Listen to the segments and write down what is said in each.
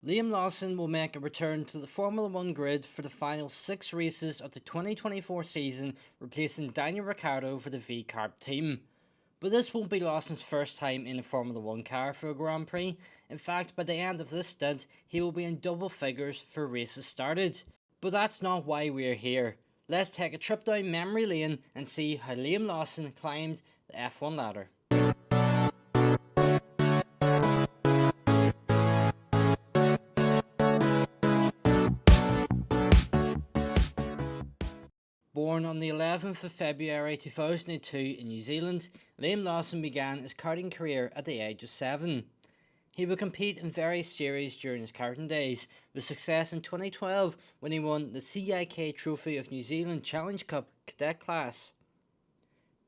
Liam Lawson will make a return to the Formula 1 grid for the final 6 races of the 2024 season, replacing Daniel Ricciardo for the VCARB team. But this won't be Lawson's first time in a Formula 1 car for a Grand Prix. In fact, by the end of this stint, he will be in double figures for races started. But that's not why we're here. Let's take a trip down memory lane and see how Liam Lawson climbed the F1 ladder. Born on the 11th of February 2002 in New Zealand, Liam Lawson began his karting career at the age of 7. He would compete in various series during his karting days, with success in 2012 when he won the CIK Trophy of New Zealand Challenge Cup Cadet Class.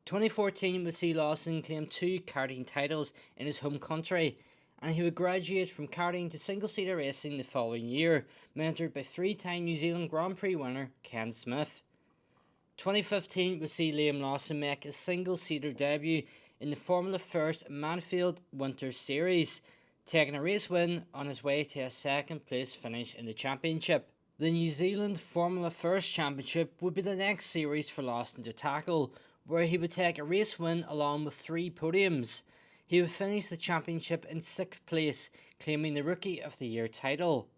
2014 would see Lawson claim 2 karting titles in his home country, and he would graduate from karting to single-seater racing the following year, mentored by 3-time New Zealand Grand Prix winner Ken Smith. 2015 would see Liam Lawson make his single-seater debut in the Formula First Mansfield Winter Series, taking a race win on his way to a second-place finish in the championship. The New Zealand Formula First Championship would be the next series for Lawson to tackle, where he would take a race win along with 3 podiums. He would finish the championship in 6th place, claiming the Rookie of the Year title.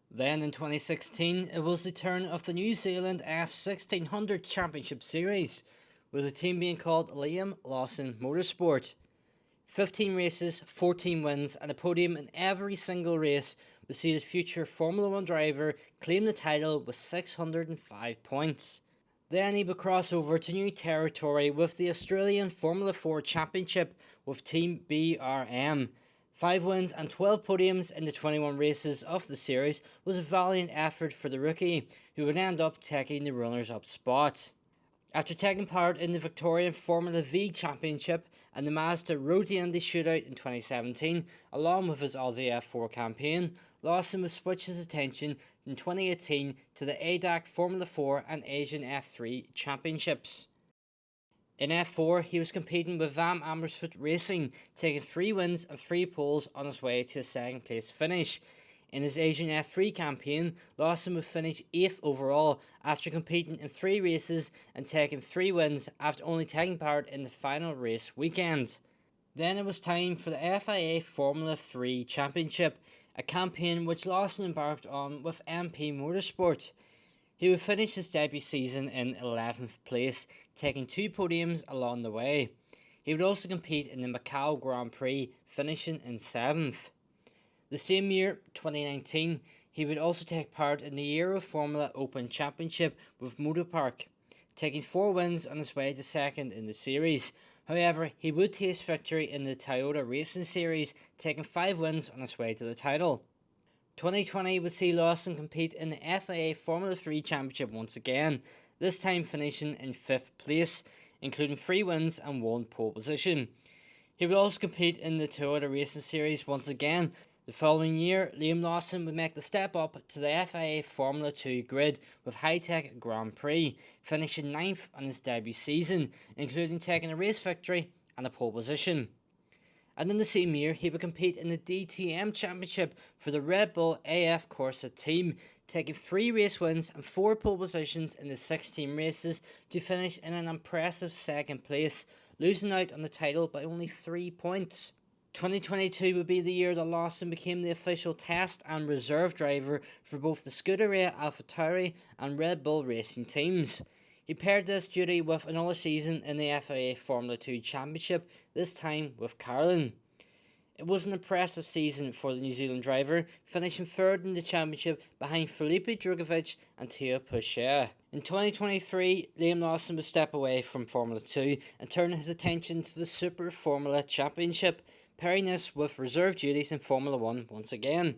Then in 2016, it was the turn of the New Zealand F1600 Championship Series, with the team being called Liam Lawson Motorsport. 15 races, 14 wins and a podium in every single race would see the future Formula 1 driver claim the title with 605 points. Then he would cross over to new territory with the Australian Formula 4 Championship with Team BRM. 5 wins and 12 podiums in the 21 races of the series was a valiant effort for the rookie, who would end up taking the runners-up spot. After taking part in the Victorian Formula V Championship and the Mazda Road to Indy Shootout in 2017, along with his Aussie F4 campaign, Lawson would switch his attention in 2018 to the ADAC Formula 4 and Asian F3 Championships. In F4, he was competing with Van Amersfoort Racing, taking 3 wins and 3 poles on his way to a second place finish. In his Asian F3 campaign, Lawson would finish 8th overall after competing in 3 races and taking 3 wins after only taking part in the final race weekend. Then it was time for the FIA Formula 3 Championship, a campaign which Lawson embarked on with MP Motorsport. He would finish his debut season in 11th place, taking 2 podiums along the way. He would also compete in the Macau Grand Prix, finishing in 7th. The same year, 2019, he would also take part in the Euro Formula Open Championship with Motorpark, taking 4 wins on his way to second in the series. However, he would taste victory in the Toyota Racing Series, taking 5 wins on his way to the title. 2020 would see Lawson compete in the FIA Formula 3 Championship once again, this time finishing in 5th place, including 3 wins and 1 pole position. He would also compete in the Toyota Racing Series once again. The following year, Liam Lawson would make the step up to the FIA Formula 2 grid with High-Tech Grand Prix, finishing 9th on his debut season, including taking a race victory and a pole position. And in the same year, he would compete in the DTM Championship for the Red Bull AF Corsa team, taking 3 race wins and 4 pole positions in the 16 races to finish in an impressive 2nd place, losing out on the title by only 3 points. 2022 would be the year that Lawson became the official test and reserve driver for both the Scuderia AlphaTauri and Red Bull Racing teams. He paired this duty with another season in the FIA Formula 2 Championship, this time with Carlin. It was an impressive season for the New Zealand driver, finishing 3rd in the championship behind Felipe Drugovich and Theo Pourchaire. In 2023, Liam Lawson would step away from Formula 2 and turn his attention to the Super Formula Championship, pairing this with reserve duties in Formula 1 once again.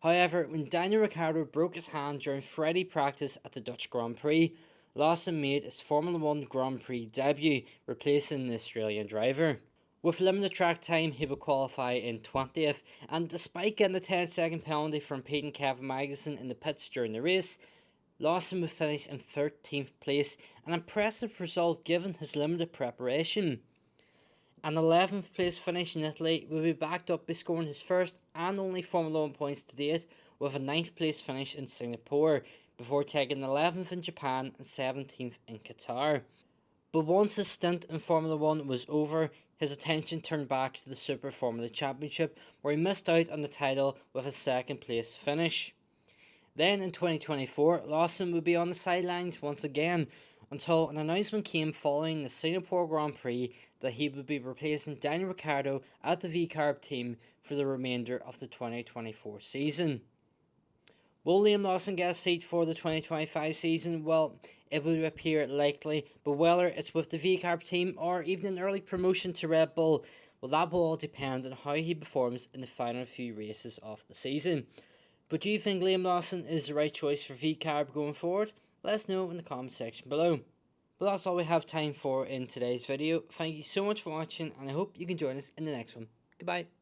However, when Daniel Ricciardo broke his hand during Friday practice at the Dutch Grand Prix, Lawson made his Formula 1 Grand Prix debut, replacing the Australian driver. With limited track time, he would qualify in 20th, and despite getting a 10-second penalty for impeding Kevin Magnussen in the pits during the race, Lawson would finish in 13th place, an impressive result given his limited preparation. An 11th place finish in Italy will be backed up by scoring his first and only Formula 1 points to date, with a 9th place finish in Singapore, before taking 11th in Japan and 17th in Qatar. But once his stint in Formula 1 was over, his attention turned back to the Super Formula Championship, where he missed out on the title with a 2nd place finish. Then in 2024, Lawson would be on the sidelines once again, until an announcement came following the Singapore Grand Prix that he would be replacing Daniel Ricciardo at the VCARB team for the remainder of the 2024 season. Will Liam Lawson get a seat for the 2025 season? Well, it would appear likely, but whether it's with the VCARB team or even an early promotion to Red Bull, well, that will all depend on how he performs in the final few races of the season. But do you think Liam Lawson is the right choice for VCARB going forward? Let us know in the comment section below. But that's all we have time for in today's video. Thank you so much for watching, and I hope you can join us in the next one. Goodbye.